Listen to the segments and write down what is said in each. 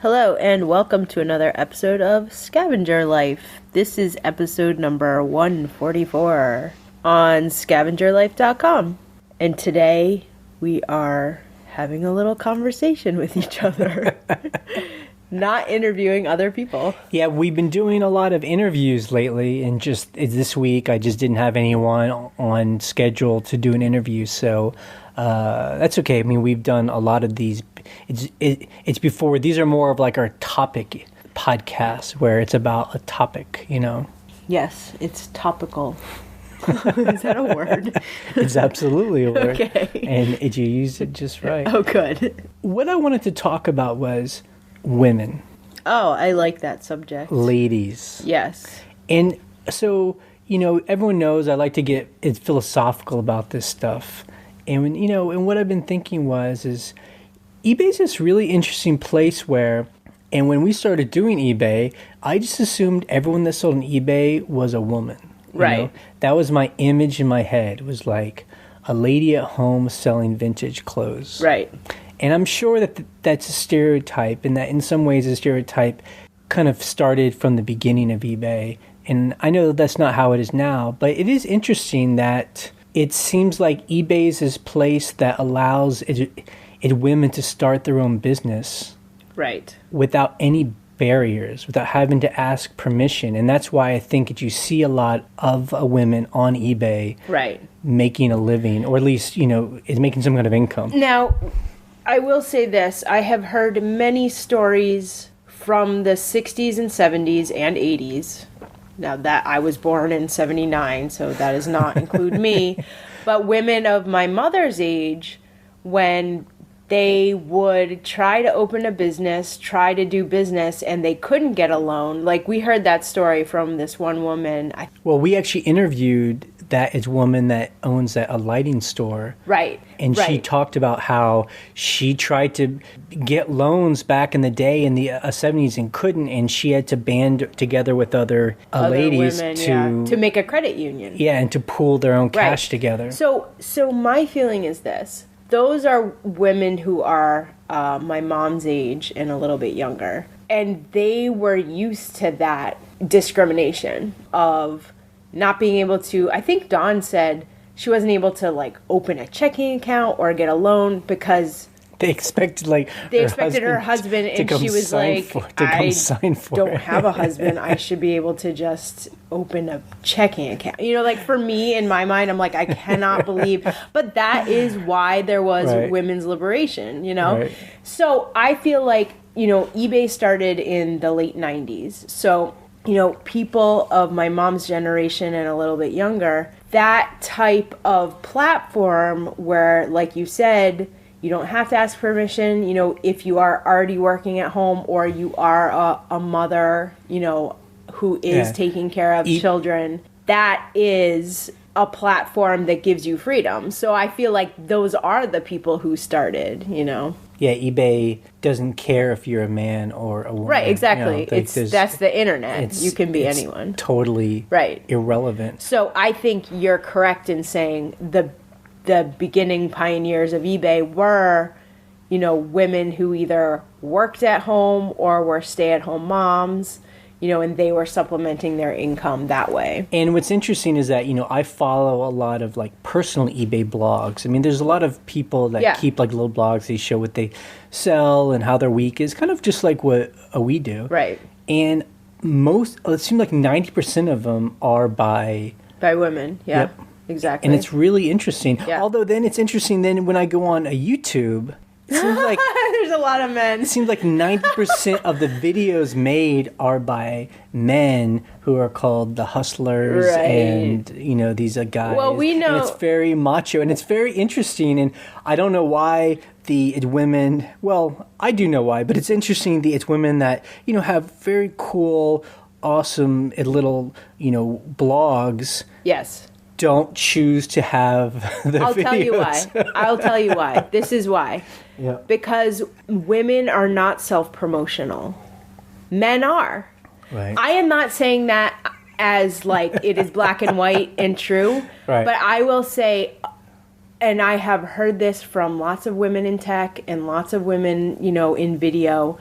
Hello, and welcome to another episode of Scavenger Life. This is episode number 144 on scavengerlife.com. And today we are having a little conversation with each other, not interviewing other people. Yeah, we've been doing a lot of interviews lately, and just this week I just didn't have anyone on schedule to do an interview, so that's okay. I mean, we've done a lot of these. It's before. These are more of like our topic podcasts where it's about a topic, you know. Yes, it's topical. Is that a word? It's absolutely a word. Okay. And you used it just right. Oh, good. What I wanted to talk about was women. Oh, I like that subject. Ladies. Yes. And so, you know, everyone knows I like to get philosophical about this stuff. And when, and what I've been thinking is eBay's this really interesting place where, and when we started doing eBay, I just assumed everyone that sold on eBay was a woman. Right. Know? That was my image in my head. It was like a lady at home selling vintage clothes. Right. And I'm sure that that's a stereotype, and that in some ways the stereotype kind of started from the beginning of eBay. And I know that's not how it is now, but it is interesting that it seems like eBay is this place that allows women to start their own business. Right. Without any barriers, without having to ask permission. And that's why I think that you see a lot of women on eBay right. making a living, or at least, is making some kind of income. Now, I will say this. I have heard many stories from the 60s and 70s and 80s. Now, that I was born in 79, so that does not include me. But women of my mother's age, when they would try to open a business, try to do business, and they couldn't get a loan. Like, we heard that story from this one woman. Well, we actually interviewed that woman that owns a lighting store. Right. And she talked about how she tried to get loans back in the day in the 70s and couldn't, and she had to band together with other ladies women, to make a credit union. Yeah, and to pool their own cash together. So my feeling is this. Those are women who are my mom's age and a little bit younger. And they were used to that discrimination of not being able to, I think Dawn said she wasn't able to like open a checking account or get a loan because they expected her husband and she was like, I don't have a husband. I should be able to just open a checking account. Like for me, in my mind, I'm like, I cannot believe. But that is why there was women's liberation, Right. So I feel like, eBay started in the late 90s. So, people of my mom's generation and a little bit younger, that type of platform where, like you said, you don't have to ask permission, if you are already working at home or you are a mother, who is taking care of children, that is a platform that gives you freedom. So I feel like those are the people who started, Yeah, eBay doesn't care if you're a man or a woman. Right, exactly. That's the internet. You can be anyone. Totally irrelevant. So I think you're correct in saying the beginning pioneers of eBay were, women who either worked at home or were stay-at-home moms, and they were supplementing their income that way. And what's interesting is that, I follow a lot of like personal eBay blogs. I mean, there's a lot of people that keep like little blogs. They show what they sell and how their week is, kind of just like what we do. Right. And it seems like 90% of them are by women. Yeah. Yep. Exactly. And it's really interesting. Yeah. Although then it's interesting then when I go on a YouTube, it seems like there's a lot of men. It seems like 90% of the videos made are by men who are called the hustlers and, these guys. Well, we know. And it's very macho and it's very interesting. And I don't know why it's women, well, I do know why, but it's interesting it's women that, have very cool, awesome little, blogs. Yes. Don't choose to have the videos. I'll tell you why. This is why. Yeah. Because women are not self-promotional. Men are. Right. I am not saying that as like it is black and white and true. Right. But I will say, and I have heard this from lots of women in tech and lots of women, in video,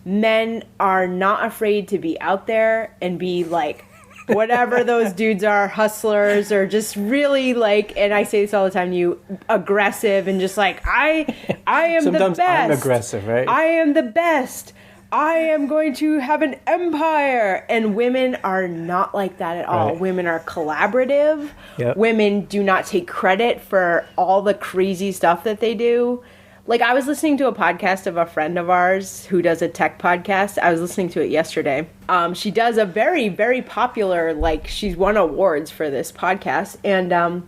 men are not afraid to be out there and be like, whatever those dudes are, hustlers, or just really like, and I say this all the time to you, aggressive and just like, I am Sometimes the best. I'm aggressive, right? I am the best. I am going to have an empire. And women are not like that at all. Right. Women are collaborative. Yep. Women do not take credit for all the crazy stuff that they do. Like, I was listening to a podcast of a friend of ours who does a tech podcast. I was listening to it yesterday. She does a very, very popular, like, she's won awards for this podcast. And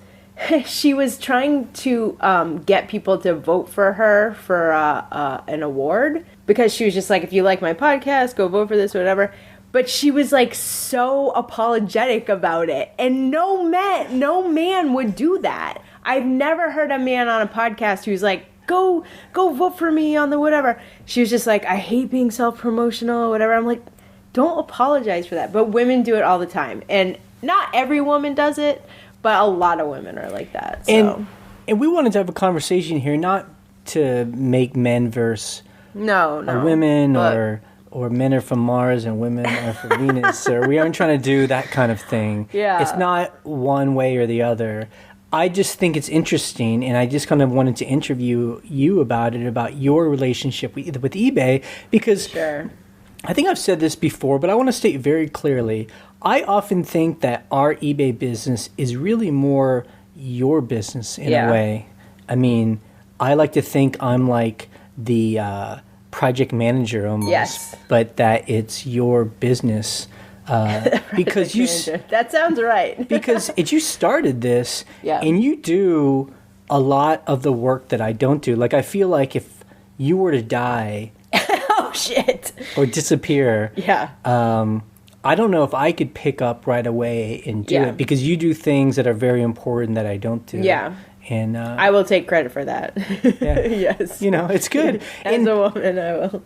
she was trying to get people to vote for her for an award. Because she was just like, if you like my podcast, go vote for this or whatever. But she was, like, so apologetic about it. And no man would do that. I've never heard a man on a podcast who's like, go vote for me on the whatever. She was just like, I hate being self-promotional or whatever. I'm like, don't apologize for that. But women do it all the time. And not every woman does it, but a lot of women are like that. So. And we wanted to have a conversation here, not to make men versus women or men are from Mars and women are from Venus. Or we aren't trying to do that kind of thing. Yeah. It's not one way or the other. I just think it's interesting, and I just kind of wanted to interview you about it, about your relationship with eBay, because Sure. I think I've said this before, but I want to state very clearly, I often think that our eBay business is really more your business in a way. I mean, I like to think I'm like the project manager almost, but that it's your business. Because that sounds right. Because you started this, and you do a lot of the work that I don't do. Like, I feel like if you were to die, oh shit, or disappear, I don't know if I could pick up right away and do it, because you do things that are very important that I don't do. Yeah. And I will take credit for that. Yes. You know, it's good. As a woman, I will.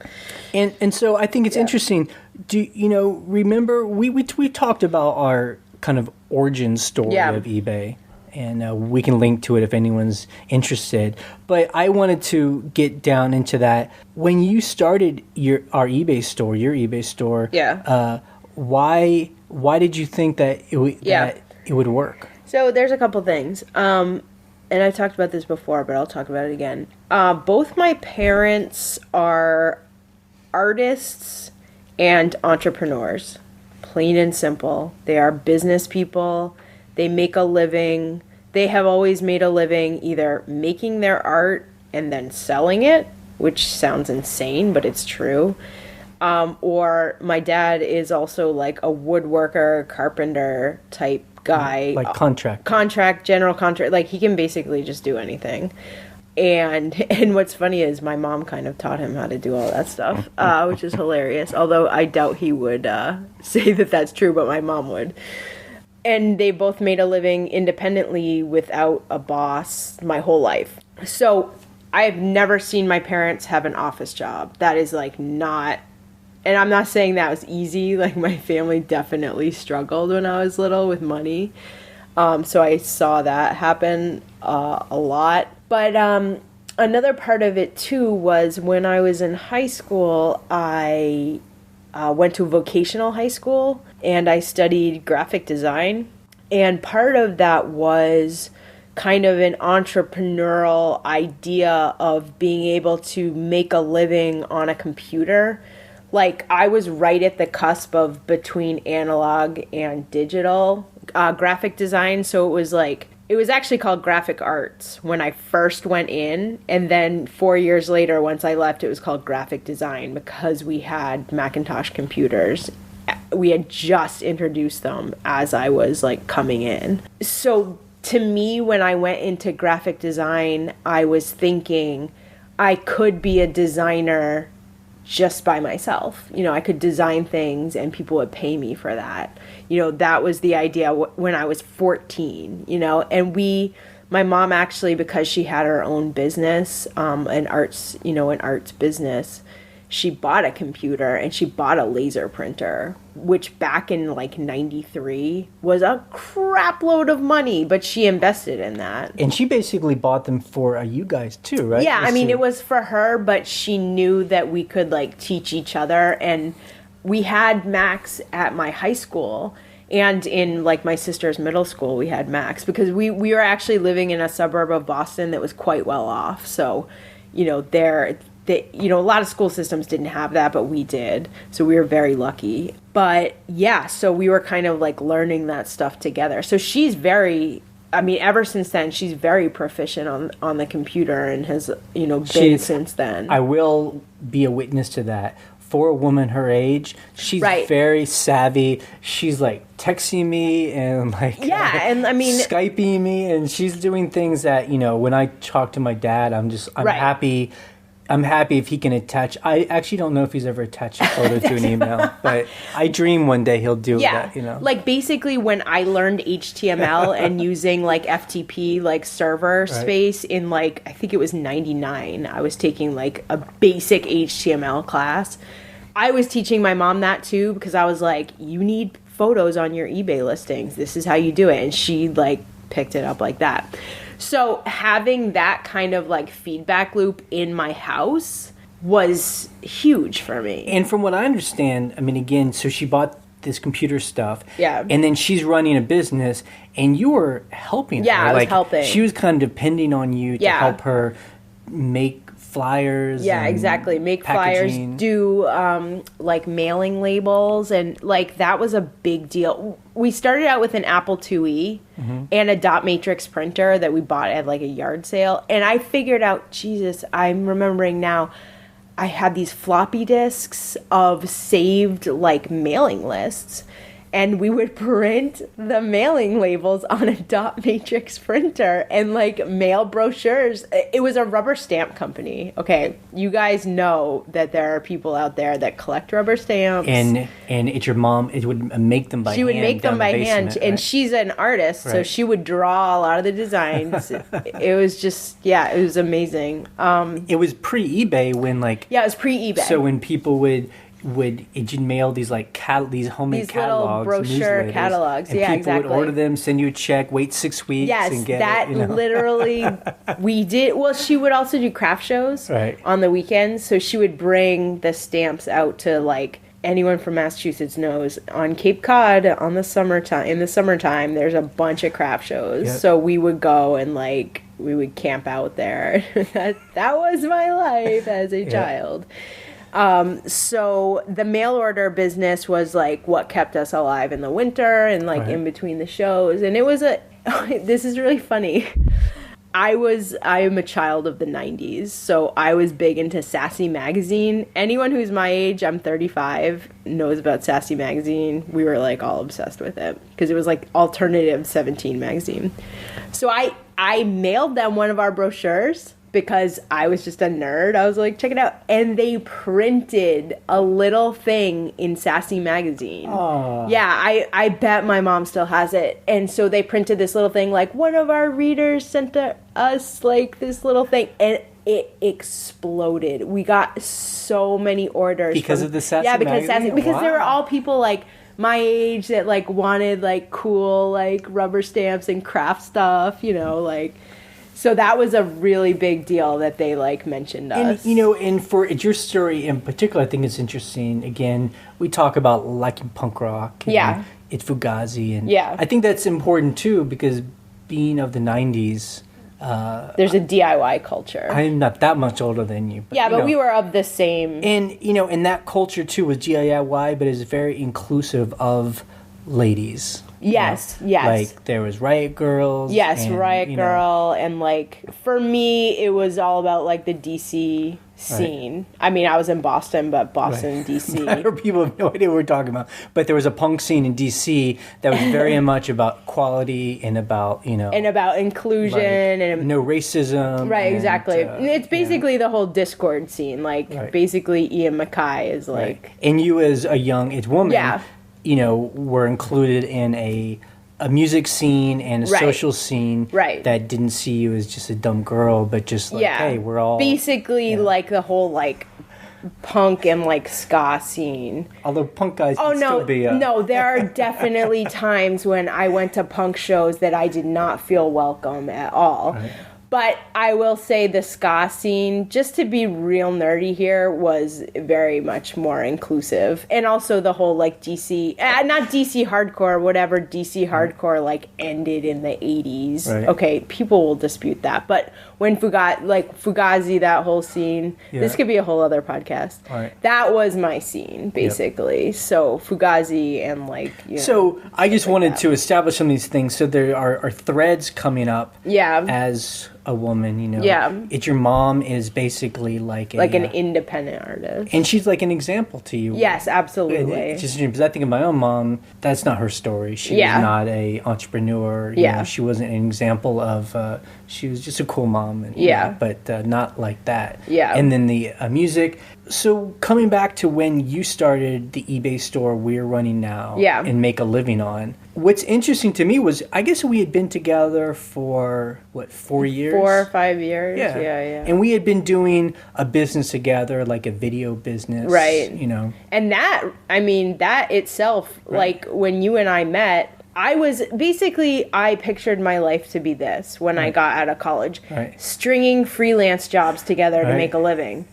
And so I think it's interesting. Do you know, remember we talked about our kind of origin story of eBay, and we can link to it if anyone's interested. But I wanted to get down into that. When you started your eBay store, why did you think that it would work? So there's a couple things. And I've talked about this before, but I'll talk about it again. Both my parents are artists and entrepreneurs, plain and simple. They are business people. They make a living. They have always made a living either making their art and then selling it, which sounds insane, but it's true. Or my dad is also like a woodworker, carpenter type guy, like general contract, like he can basically just do anything. And what's funny is my mom kind of taught him how to do all that stuff, which is hilarious, although I doubt he would say that that's true, but my mom would. And they both made a living independently without a boss my whole life. So I've never seen my parents have an office job. That is like not. And I'm not saying that was easy. Like, my family definitely struggled when I was little with money. So I saw that happen a lot. But another part of it, too, was when I was in high school, I went to vocational high school, and I studied graphic design. And part of that was kind of an entrepreneurial idea of being able to make a living on a computer. Like, I was right at the cusp of between analog and digital graphic design. So it was actually called graphic arts when I first went in. And then 4 years later, once I left, it was called graphic design because we had Macintosh computers. We had just introduced them as I was like coming in. So to me, when I went into graphic design, I was thinking I could be a designer just by myself. You know, I could design things and people would pay me for that. You know, that was the idea when I was 14, you know, and my mom actually, because she had her own business, an arts business, she bought a computer and she bought a laser printer, which back in like 93 was a crap load of money, but she invested in that. And she basically bought them for you guys too, right? Yeah, I mean, it was for her, but she knew that we could like teach each other. And we had Macs at my high school, and in like my sister's middle school, we had Macs because we were actually living in a suburb of Boston that was quite well off. So, you know, a lot of school systems didn't have that, but we did. So we were very lucky. But yeah, so we were kind of like learning that stuff together. So she's ever since then, she's very proficient on the computer and has, been since then. I will be a witness to that. For a woman her age, she's very savvy. She's like texting me and like Skyping me, and she's doing things that, when I talk to my dad, I'm happy. I'm happy if he can attach. I actually don't know if he's ever attached a photo to an email, but I dream one day he'll do that, Like basically when I learned HTML and using like FTP, like server space in like, I think it was 99, I was taking like a basic HTML class. I was teaching my mom that too, because I was like, you need photos on your eBay listings. This is how you do it. And she like picked it up like that. So having that kind of like feedback loop in my house was huge for me. And from what I understand, I mean, again, so she bought this computer stuff. Yeah. And then she's running a business and you were helping her. Yeah, I was helping. She was kind of depending on you to help her make flyers. Yeah, exactly. Make packaging. Flyers, do like mailing labels, and like that was a big deal. We started out with an Apple IIe and a dot matrix printer that we bought at like a yard sale, and I figured out, Jesus, I'm remembering now, I had these floppy disks of saved like mailing lists. And we would print the mailing labels on a dot matrix printer and like mail brochures. It was a rubber stamp company. Okay, you guys know that there are people out there that collect rubber stamps. And it's your mom. It would make them by hand. She would make them by hand, and she's an artist, so she would draw a lot of the designs. It was just, it was amazing. It was pre-eBay when like... Yeah, it was pre-eBay. So when people would mail these like these homemade catalogs, little brochure catalogs, and people would order them, send you a check, wait 6 weeks, and get that it. Literally we did. Well, she would also do craft shows on the weekends, so she would bring the stamps out to like anyone from Massachusetts knows on Cape Cod in the summertime there's a bunch of craft shows. So we would go and like we would camp out there. that was my life as a child. So the mail order business was like what kept us alive in the winter and like in between the shows. And it was this is really funny. I am a child of the 90s, so I was big into Sassy Magazine. Anyone who's my age, I'm 35, knows about Sassy Magazine. We were like all obsessed with it because it was like alternative 17 magazine. So I mailed them one of our brochures because I was just a nerd. I was like, check it out. And they printed a little thing in Sassy Magazine. Aww. Yeah, I bet my mom still has it. And so they printed this little thing, like one of our readers sent us like this little thing. And it exploded. We got so many orders. Because of the Sassy Magazine? Because they were all people like my age that like wanted like cool like rubber stamps and craft stuff, like... So that was a really big deal that they like mentioned us. And and for your story in particular, I think it's interesting. Again, we talk about liking punk rock. And it's Fugazi, and I think that's important too because being of the 90s, there's a DIY culture. I'm not that much older than you. But, but we were of the same. And and that culture too was DIY, but is very inclusive of ladies. Yes. Like there was Riot Girls. Yes, and, Riot Girl, and like for me, it was all about like the DC scene. Right. I mean, I was in Boston, but Boston, DC. People have no idea what we're talking about. But there was a punk scene in DC that was very much about quality and about and about inclusion and no racism. Right, and, exactly. It's basically the whole Discord scene. Like basically, Ian MacKaye is like, and you as a young woman. Yeah. Were included in a music scene and a social scene that didn't see you as just a dumb girl, but just like, hey, we're all... Basically, like, the whole, like, punk and like ska scene. Although punk guys can still be... No, there are definitely times when I went to punk shows that I did not feel welcome at all. Right. But I will say the ska scene, just to be real nerdy here, was very much more inclusive. And also the whole, like, DC, not DC hardcore, whatever DC hardcore, like, ended in the 80s. Right. Okay, people will dispute that. But when Fugazi, that whole scene, this could be a whole other podcast. Right. That was my scene, basically. Yep. So Fugazi and, like, So I just wanted to establish some of these things. So there are threads coming up as... a woman, It's your mom is basically like an independent artist, and she's like an example to you. Yes, absolutely. Just because I think of my own mom, that's not her story. She was not a entrepreneur. You know, she wasn't an example of. She was just a cool mom, but not like that. Yeah, and then the music. So coming back to when you started the eBay store we're running now, and make a living on. What's interesting to me was, I guess we had been together for, 4 years? 4 or 5 years, yeah. And we had been doing a business together, like a video business. Right. And that itself, like, when you and I met, I pictured my life to be this when I got out of college. Right. Stringing freelance jobs together to make a living.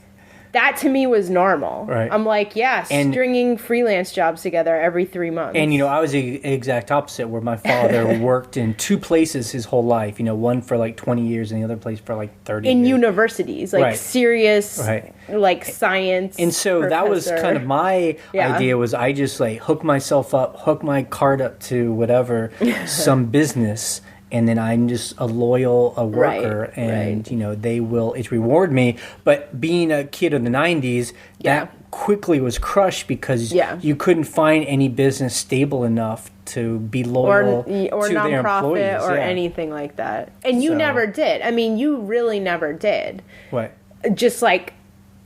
That to me was normal. Right. I'm like, stringing freelance jobs together every 3 months. And, I was the exact opposite, where my father worked in 2 places his whole life. One for like 20 years and the other place for like 30 years. In universities, like serious, like science. And so that was kind of my idea, was I just like hook myself up, hook my card up to whatever, some business. And then I'm just a loyal worker, and they will reward me. But being a kid of the '90s, that quickly was crushed because you couldn't find any business stable enough to be loyal to their employees, or anything like that. And you never did. I mean, you really never did. What? Just like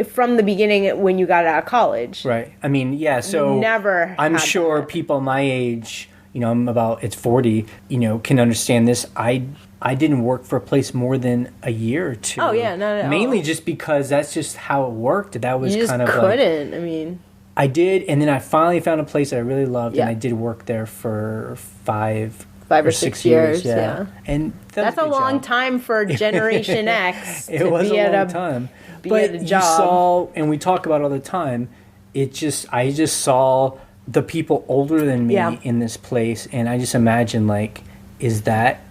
from the beginning when you got out of college, right? I mean, So never. I'm sure people my age. It's 40, can understand this. I didn't work for a place more than a year or 2. Oh, yeah, no. Mainly just because that's just how it worked. That was kind of couldn't. Like... I mean... I did, and then I finally found a place that I really loved, and I did work there for 5 or 6 years. And that's a long time for Generation X to be a long time. But you saw, and we talk about it all the time, I just saw... the people older than me in this place, and I just imagine, like, is that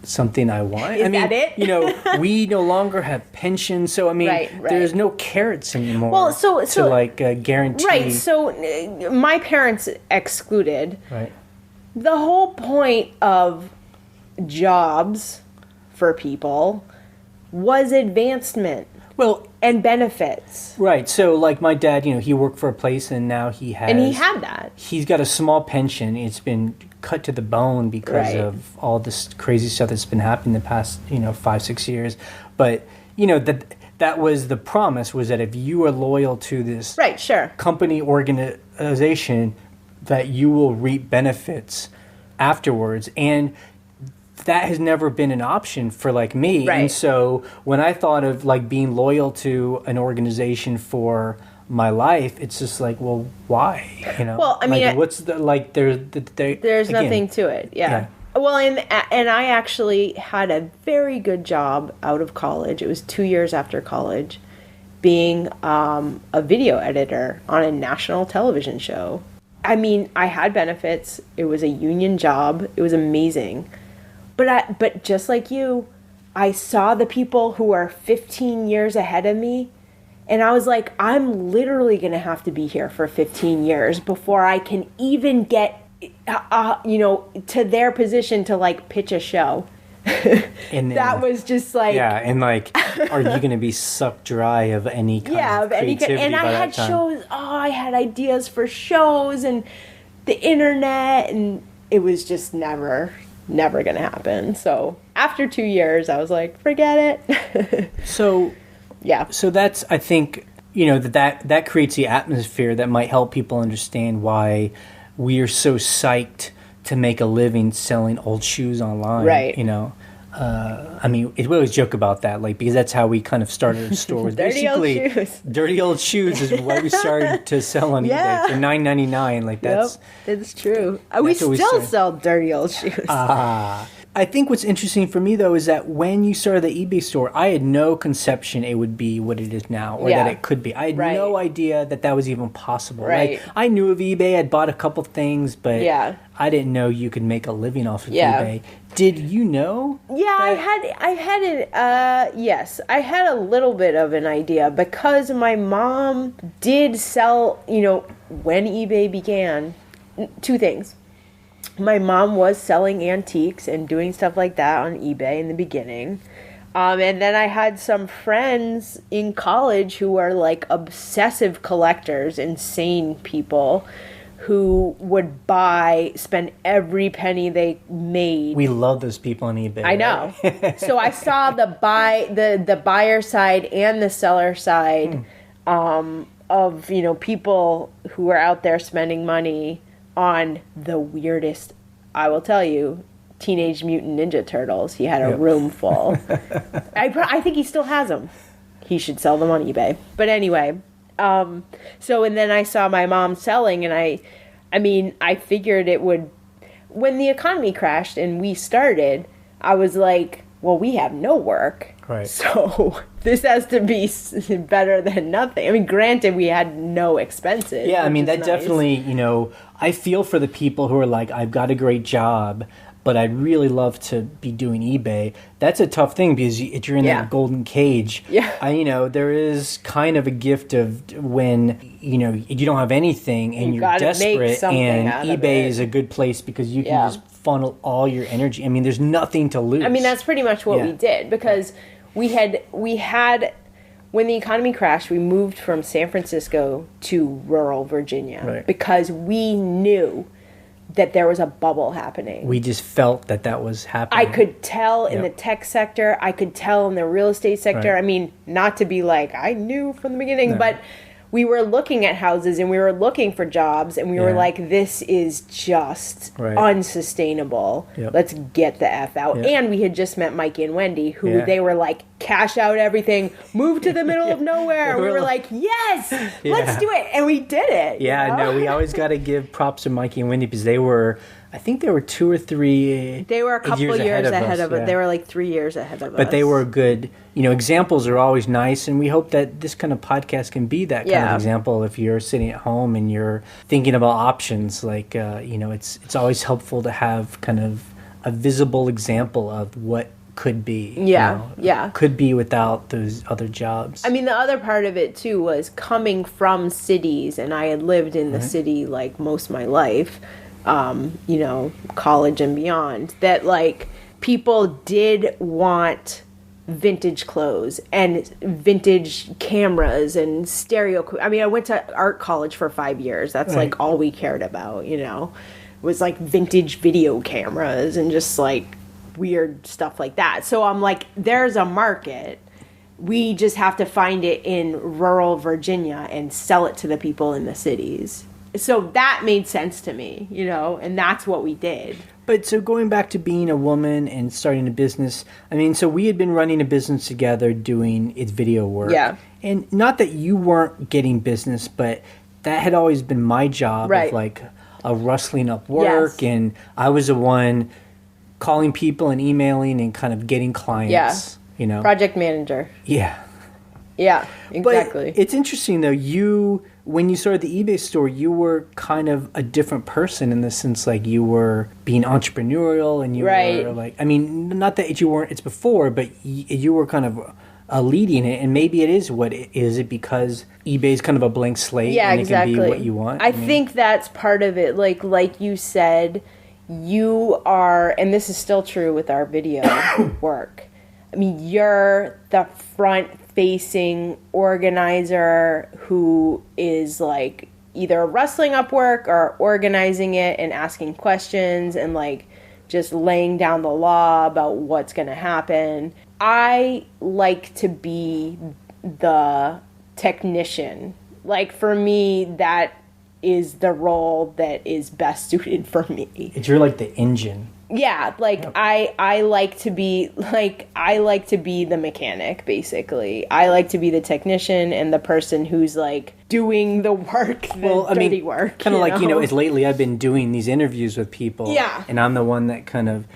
something I want? That it? We no longer have pensions, so there's no carrots anymore. Well, to guarantee. Right. So my parents excluded. Right. The whole point of jobs for people was advancement. Well, and benefits. Right. So, like my dad, he worked for a place, and now he has... And he had that. He's got a small pension. It's been cut to the bone because of all this crazy stuff that's been happening the past, 5-6 years. But, that was the promise, was that if you are loyal to this company organization, that you will reap benefits afterwards. And... that has never been an option for like me. Right. And so when I thought of like being loyal to an organization for my life, it's just like, well, why? Well, I mean, what's the like? There's nothing to it. Yeah. Well, and I actually had a very good job out of college. It was 2 years after college, being a video editor on a national television show. I mean, I had benefits. It was a union job. It was amazing. But just like you, I saw the people who are 15 years ahead of me, and I was like, I'm literally going to have to be here for 15 years before I can even get, to their position to like pitch a show. And then, that was just like... Yeah, and like, are you going to be sucked dry of any kind of creativity and I had shows, I had ideas for shows and the internet, and it was just never going to happen. So after 2 years, I was like, forget it. So that's, I think, that creates the atmosphere that might help people understand why we are so psyched to make a living selling old shoes online. Right. I mean, we always joke about that, like, because that's how we kind of started the store. Dirty old shoes. Dirty old shoes is why we started to sell on eBay for $9.99. Like, that's... Yep, it's true. We still sell dirty old shoes. I think what's interesting for me, though, is that when you started the eBay store, I had no conception it would be what it is now, or that it could be. I had no idea that was even possible. Right. Like, I knew of eBay. I'd bought a couple things, but I didn't know you could make a living off of eBay. Did you know? Yeah, I had a little bit of an idea because my mom did sell, when eBay began, two things. My mom was selling antiques and doing stuff like that on eBay in the beginning. And then I had some friends in college who are like obsessive collectors, insane people who would spend every penny they made. We love those people on eBay. I know. So I saw the buyer side and the seller side of, people who are out there spending money on the weirdest, I will tell you, Teenage Mutant Ninja Turtles. He had a room full. I think he still has them. He should sell them on eBay. But anyway, and then I saw my mom selling, and I figured it would, when the economy crashed and we started, I was like, well, we have no work. Right. So this has to be better than nothing. I mean, granted, we had no expenses. Yeah, I mean, that definitely, I feel for the people who are like, I've got a great job, but I'd really love to be doing eBay. That's a tough thing because if you're in that golden cage. Yeah. There is kind of a gift of when, you don't have anything and you're desperate, and eBay is a good place because you can just funnel all your energy. I mean, there's nothing to lose. I mean, that's pretty much what we did because we had when the economy crashed, we moved from San Francisco to rural Virginia because we knew that there was a bubble happening. We just felt that was happening. I could tell in the tech sector. I could tell in the real estate sector. Right. I mean, not to be like, I knew from the beginning, but we were looking at houses and we were looking for jobs and we were like, this is just unsustainable. Yep. Let's get the F out. Yep. And we had just met Mikey and Wendy, who they were like, cash out everything, move to the middle of nowhere. We were like, yes, let's do it. And we did it. Yeah, no, we always got to give props to Mikey and Wendy because they were 2 or 3 They were a couple years ahead of us. They were like 3 years ahead of us. But they were good. Examples are always nice, and we hope that this kind of podcast can be that kind of example. If you're sitting at home and you're thinking about options, like, it's always helpful to have kind of a visible example of what could be. Could be without those other jobs. I mean, the other part of it, too, was coming from cities, and I had lived in the city, like, most of my life. College and beyond, that like people did want vintage clothes and vintage cameras and stereo. I mean, I went to art college for 5 years. That's like all we cared about, was like vintage video cameras and just like weird stuff like that. So I'm like, there's a market. We just have to find it in rural Virginia and sell it to the people in the cities. So that made sense to me, and that's what we did. But so going back to being a woman and starting a business, I mean, so we had been running a business together doing its video work. Yeah. And not that you weren't getting business, but that had always been my job of like rustling up work. And I was the one calling people and emailing and kind of getting clients, Project manager. Yeah. Yeah, exactly. But it's interesting, though, when you started the eBay store, you were kind of a different person in the sense, like, you were being entrepreneurial and you were, like, I mean, not that you weren't, it's before, but you were kind of leading it, and maybe it is what it is it because eBay is kind of a blank slate and it can be what you want. I think that's part of it. Like you said, you are, and this is still true with our video work, I mean, you're the front-facing organizer who is, like, either rustling up work or organizing it and asking questions and, like, just laying down the law about what's going to happen. I like to be the technician. Like, for me, that is the role that is best suited for me. You're like the engine. Yeah, like yep. I like to be the mechanic, basically. I like to be the technician and the person who's like doing the work, dirty work. Kind of like, as lately I've been doing these interviews with people. Yeah. And I'm the one that kind of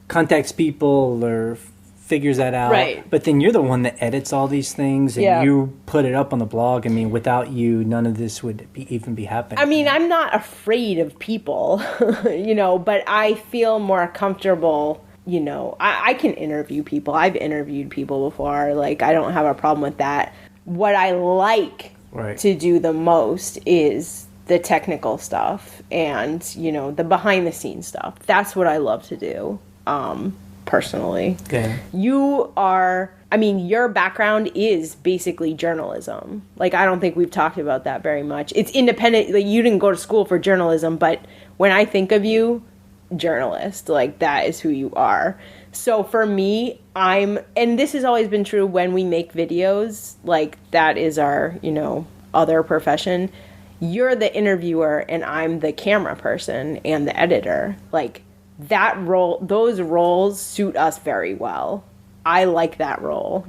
contacts people or figures that out. Right. But then you're the one that edits all these things and you put it up on the blog. I mean, without you, none of this would even be happening. I mean, I'm not afraid of people, but I feel more comfortable, I can interview people. I've interviewed people before. Like, I don't have a problem with that. What I like to do the most is the technical stuff and, the behind the scenes stuff. That's what I love to do. Personally. Okay. Your background is basically journalism. Like, I don't think we've talked about that very much. It's independent. Like, you didn't go to school for journalism, but when I think of you, journalist, like, that is who you are. So for me, and this has always been true when we make videos, like, that is our, other profession. You're the interviewer and I'm the camera person and the editor. Like, those roles suit us very well. I like that role,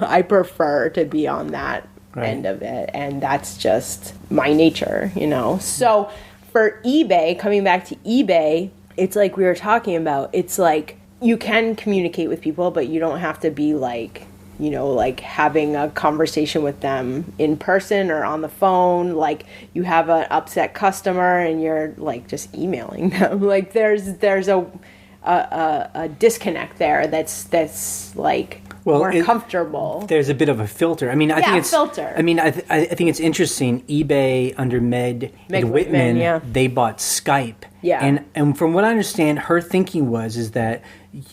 I prefer to be on that end of it, and that's just my nature, So for eBay, coming back to eBay, it's like we were talking about, it's like you can communicate with people, but you don't have to be like, like having a conversation with them in person or on the phone. Like, you have an upset customer and you're like just emailing them. Like, there's a disconnect there that's like more comfortable. There's a bit of a filter. I mean, I think it's filter. I mean, I think it's interesting. eBay under Meg Whitman, they bought Skype. Yeah. And from what I understand, her thinking is that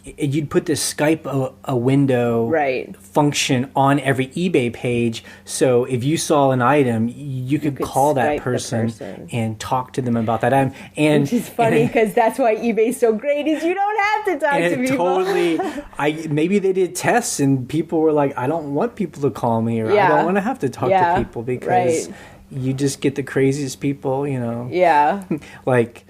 you'd put this Skype a window function on every eBay page. So if you saw an item, you could call that person and talk to them about that item. And which is funny because that's why eBay's so great is you don't have to talk to people. Maybe they did tests and people were like, I don't want people to call me, or I don't want to have to talk to people because you just get the craziest people, Yeah. Like...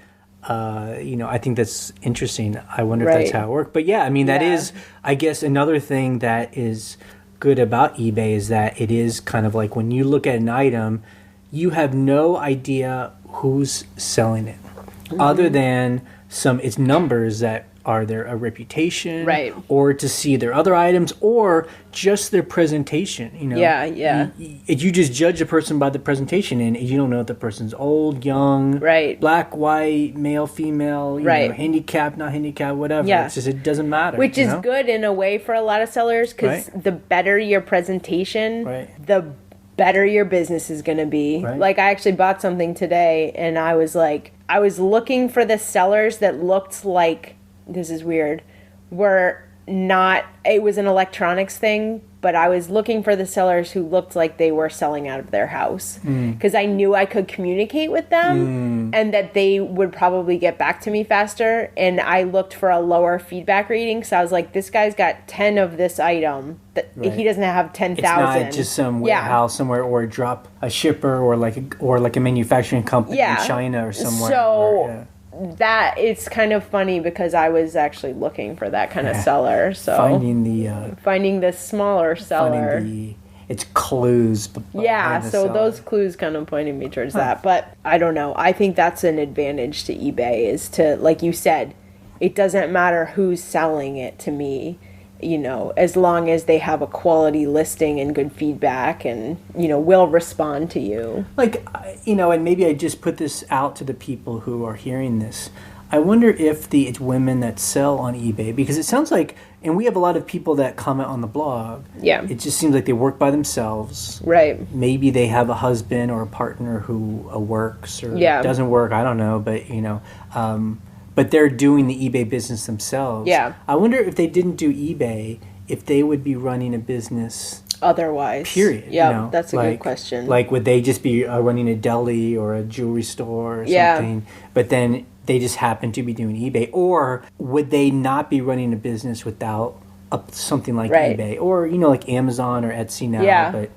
I think that's interesting. I wonder if that's how it worked. But yeah, I mean, that is, I guess, another thing that is good about eBay is that it is kind of like when you look at an item, you have no idea who's selling it, other than its numbers that are there a reputation, or to see their other items, or just their presentation. You just judge a person by the presentation, and you don't know if the person's old, young, black, white, male, female, handicapped, not handicapped, whatever. It's just, it doesn't matter. Which is good in a way for a lot of sellers, because the better your presentation, the better your business is going to be. Like, I actually bought something today, and I was looking for the sellers that looked like, this is weird, it was an electronics thing, but I was looking for the sellers who looked like they were selling out of their house, because I knew I could communicate with them and that they would probably get back to me faster. And I looked for a lower feedback rating, so I was like, this guy's got 10 of this item, he doesn't have 10,000. It's not just some warehouse somewhere, or a shipper, or like a manufacturing company in China or somewhere. So that it's kind of funny because I was actually looking for that kind of seller. So finding the smaller seller. It's clues. So those clues kind of pointed me towards that. But I don't know. I think that's an advantage to eBay, is to, like you said, it doesn't matter who's selling it to me. As long as they have a quality listing and good feedback and, will respond to you. Like, and maybe I just put this out to the people who are hearing this. I wonder if it's women that sell on eBay, because it sounds like, and we have a lot of people that comment on the blog. Yeah. It just seems like they work by themselves. Right. Maybe they have a husband or a partner who works or doesn't work. I don't know, but, but they're doing the eBay business themselves. Yeah. I wonder if they didn't do eBay, if they would be running a business otherwise. Period. Yeah, that's a good question. Like, would they just be running a deli or a jewelry store or something? But then they just happen to be doing eBay. Or would they not be running a business without something like eBay? Or, like Amazon or Etsy now. Yeah. But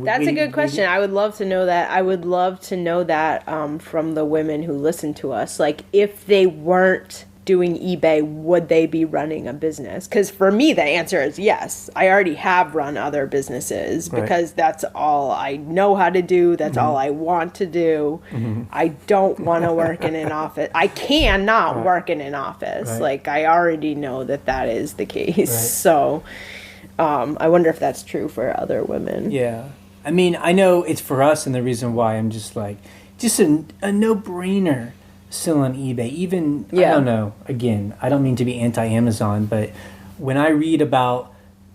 that's a good question. I would love to know that. I would love to know that from the women who listen to us. Like, if they weren't doing eBay, would they be running a business? Because for me, the answer is yes. I already have run other businesses because that's all I know how to do. That's all I want to do. I don't want to work in an office. I cannot work in an office. Like, I already know that is the case. So I wonder if that's true for other women. Yeah. I mean, I know it's for us, and the reason why I'm just a no-brainer still on eBay. Even, I don't know, again, I don't mean to be anti-Amazon, but when I read about,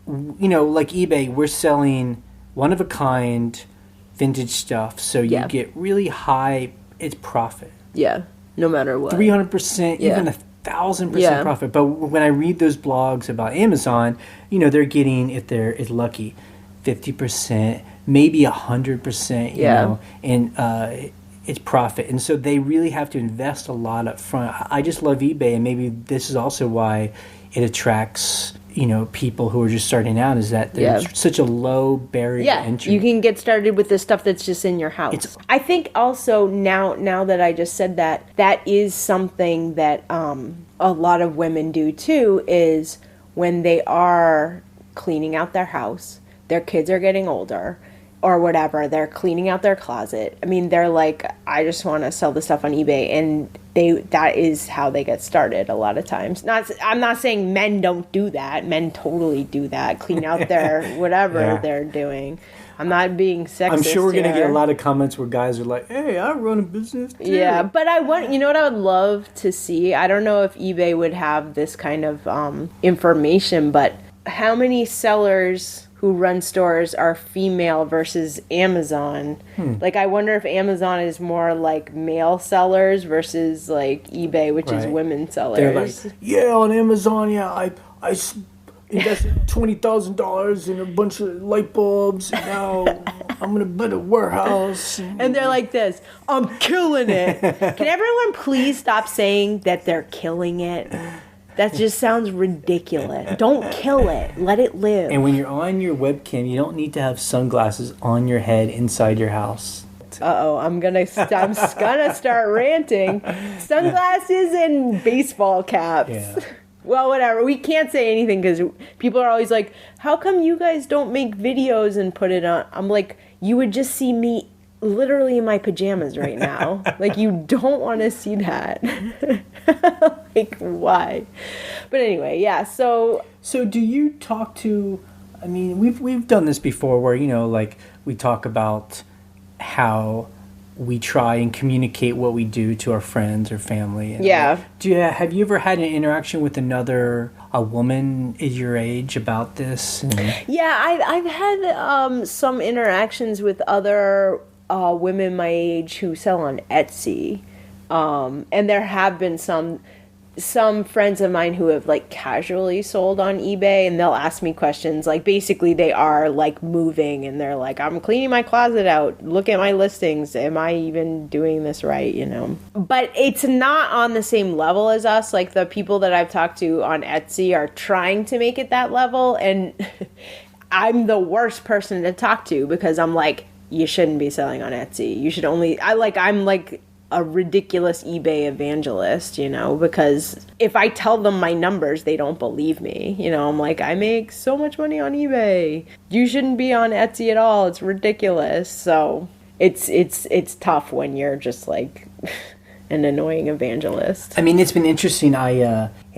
like eBay, we're selling one-of-a-kind vintage stuff, so you get really high, it's profit. Yeah, no matter what. 300%, even 1,000% profit. But when I read those blogs about Amazon, they're getting, if they're lucky, 50%, maybe 100%, you know, and it's profit. And so they really have to invest a lot up front. I just love eBay, and maybe this is also why it attracts, people who are just starting out, is that there's such a low barrier to entry. You can get started with the stuff that's just in your house. I think also now that I just said that is something that a lot of women do too, is when they are cleaning out their house, their kids are getting older, or whatever, they're cleaning out their closet. I mean, they're like, I just want to sell the stuff on eBay, and that is how they get started a lot of times. I'm not saying men don't do that. Men totally do that, clean out their whatever they're doing. I'm not being sexist. I'm sure we're going to get a lot of comments where guys are like, hey, I run a business too. Yeah, but you know what I would love to see? I don't know if eBay would have this kind of information, but how many sellers who run stores are female versus Amazon? Like, I wonder if Amazon is more like male sellers versus like eBay, which is women sellers. They're like, on Amazon, I invested $20,000 in a bunch of light bulbs, and now I'm gonna build a warehouse. And they're like this, I'm killing it. Can everyone please stop saying that they're killing it? That just sounds ridiculous. Don't kill it. Let it live. And when you're on your webcam, you don't need to have sunglasses on your head inside your house. I'm gonna start ranting. Sunglasses and baseball caps. Yeah. Well, whatever. We can't say anything because people are always like, how come you guys don't make videos and put it on? I'm like, you would just see me literally in my pajamas right now. Like, you don't want to see that. Like, why? But anyway, so do you talk to, I mean, we've done this before where, like, we talk about how we try and communicate what we do to our friends or family. And have you ever had an interaction with a woman at your age about this? Yeah, I've had some interactions with other women my age who sell on Etsy, and there have been some friends of mine who have like casually sold on eBay, and they'll ask me questions like, basically they are like moving and they're like, I'm cleaning my closet out, look at my listings, am I even doing this right, but it's not on the same level as us. Like, the people that I've talked to on Etsy are trying to make it that level, and I'm the worst person to talk to because I'm like, you shouldn't be selling on Etsy. You should only, I'm like a ridiculous eBay evangelist, because if I tell them my numbers, they don't believe me. I'm like, I make so much money on eBay. You shouldn't be on Etsy at all. It's ridiculous. So it's tough when you're just like an annoying evangelist. I mean, it's been interesting.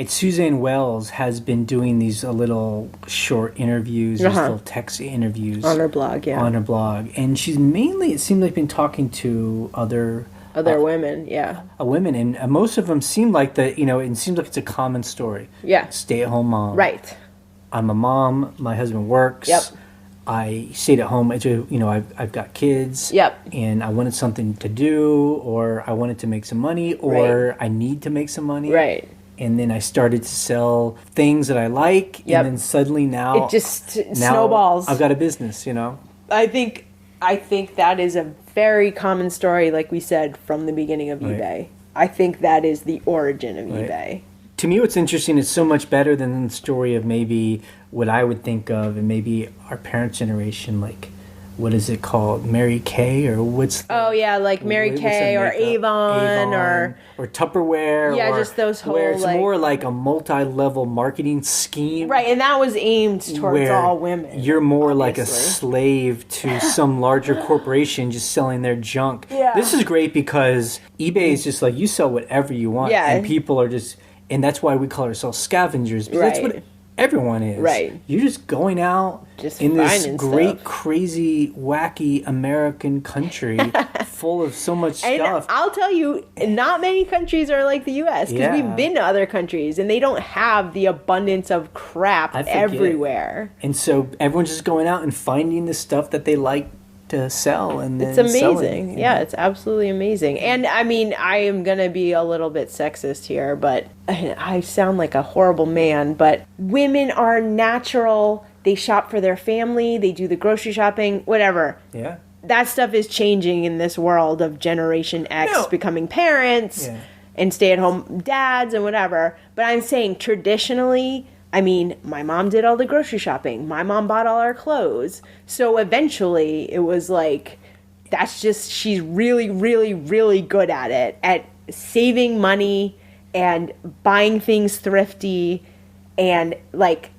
Suzanne Wells has been doing these little short interviews, these little text interviews. On her blog, On her blog. And she's mainly, it seems like, been talking to other women, women, and most of them seem like it seems like it's a common story. Yeah. Stay-at-home mom. Right. I'm a mom. My husband works. Yep. I stayed at home. I've got kids. Yep. And I wanted something to do, or I wanted to make some money, or I need to make some money. Right. And then I started to sell things that I like, and then suddenly now it just snowballs. I've got a business. I think that is a very common story, like we said, from the beginning of eBay. I think that is the origin of eBay. To me, what's interesting, it's so much better than the story of maybe what I would think of, and maybe our parents' generation, like what is it called? Mary Kay or what's like Mary Kay or Avon or Tupperware. Yeah, just those whole where it's more like a multi-level marketing scheme. Right, and that was aimed towards all women. You're more like a slave to some larger corporation just selling their junk. Yeah. This is great because eBay is just like you sell whatever you want. Yeah. And people are just, and that's why we call ourselves scavengers. Because that's what everyone is. Right. You're just going out just in this great, stuff. Crazy, wacky American country full of so much and stuff. I'll tell you, not many countries are like the U.S. because we've been to other countries and they don't have the abundance of crap everywhere. And so everyone's just going out and finding the stuff that they like to sell, and then it's amazing. Selling, Yeah, it's absolutely amazing. And I mean, I am gonna be a little bit sexist here, but I sound like a horrible man, but women are natural. They shop for their family, they do the grocery shopping, whatever. Yeah, that stuff is changing in this world of Generation X becoming parents and stay-at-home dads and whatever. But I'm saying traditionally, I mean, my mom did all the grocery shopping. My mom bought all our clothes. So eventually it was like, that's just, she's really, really, really good at it, at saving money and buying things thrifty. And like,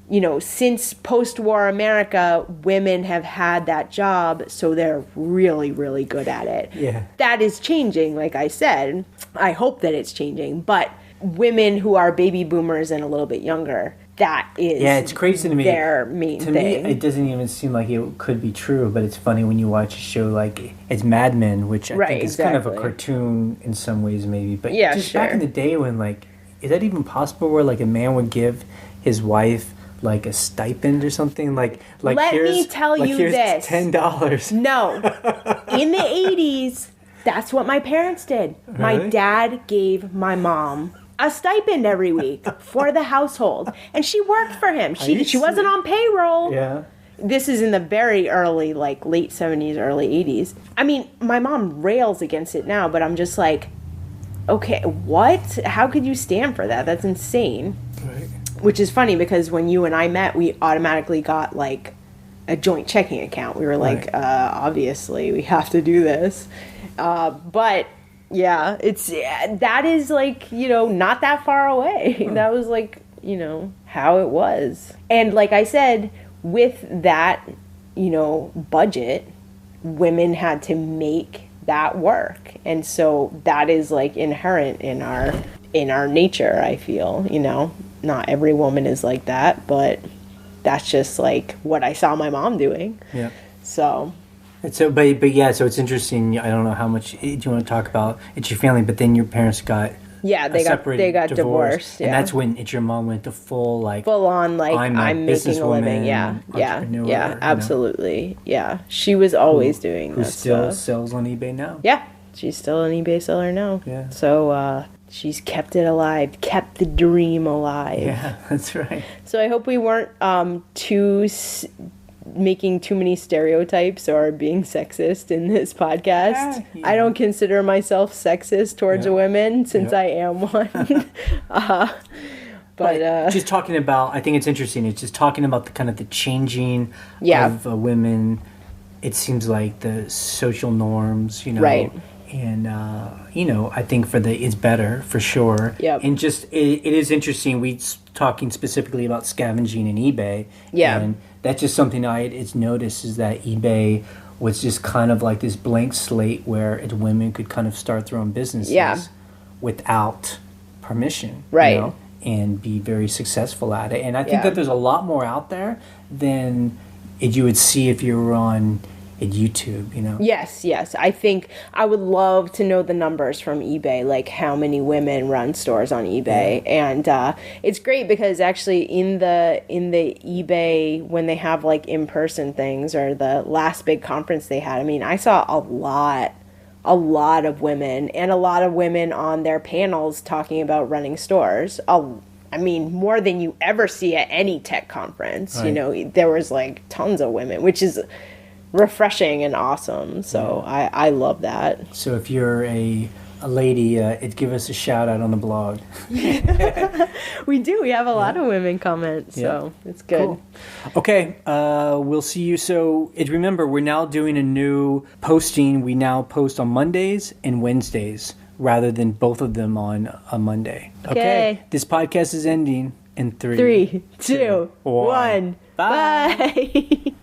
you know, since post-war America, women have had that job. So they're really, really good at it. Yeah. That is changing, like I said. I hope that it's changing. But women who are baby boomers and a little bit younger, that is it's crazy to me. Their main thing. To me, it doesn't even seem like it could be true, but it's funny when you watch a show like it's Mad Men, which I think is kind of a cartoon in some ways maybe. But just back in the day when, like, is that even possible where like a man would give his wife like a stipend or something? Like let me tell you this. $10. No. In the 80s, that's what my parents did. Really? My dad gave my mom a stipend every week for the household. And she worked for him. She wasn't on payroll. Yeah. This is in the very early, like, late 70s, early 80s. I mean, my mom rails against it now, but I'm just like, okay, what? How could you stand for that? That's insane. Right. Which is funny because when you and I met, we automatically got, like, a joint checking account. We were like, obviously, we have to do this. But... yeah, that is like, you know, not that far away. That was like, you know, how it was. And like I said, with that, you know, budget, women had to make that work. And so that is like inherent in our nature, I feel, you know. Not every woman is like that, but that's just like what I saw my mom doing. Yeah. So... so, but yeah, so it's interesting. I don't know how much do you want to talk about it's your family, but then your parents got they got divorced, and that's when your mom went to full on like I'm making a living, absolutely, She was always doing that. Who still sells on eBay now? Yeah, she's still an eBay seller now. Yeah, so she's kept it alive, kept the dream alive. Yeah, that's right. So I hope we weren't making too many stereotypes or being sexist in this podcast. I don't consider myself sexist towards women since I am one. But just talking about, I think it's interesting. It's just talking about the kind of the changing of women. It seems like the social norms, you know, right? And you know, I think it's better for sure. Yep. And just it is interesting. We talking specifically about scavenging and eBay. Yeah. And that's just something it's noticed is that eBay was just kind of like this blank slate where women could kind of start their own businesses without permission, right? You know, and be very successful at it. And I think that there's a lot more out there than you would see if you were on YouTube, you know? Yes. I think I would love to know the numbers from eBay, like how many women run stores on eBay. And it's great because actually in the eBay, when they have like in-person things or the last big conference they had, I mean, I saw a lot of women and a lot of women on their panels talking about running stores. I mean, more than you ever see at any tech conference. Right. You know, there was like tons of women, which is refreshing and awesome. So I love that. So if you're a a lady, it'd give us a shout out on the blog. We do. We have a lot of women comment, so it's good. Cool. Okay, we'll see you. So remember, we're now doing a new posting. We now post on Mondays and Wednesdays rather than both of them on a Monday. Okay. This podcast is ending in 3, 2, 1. Bye.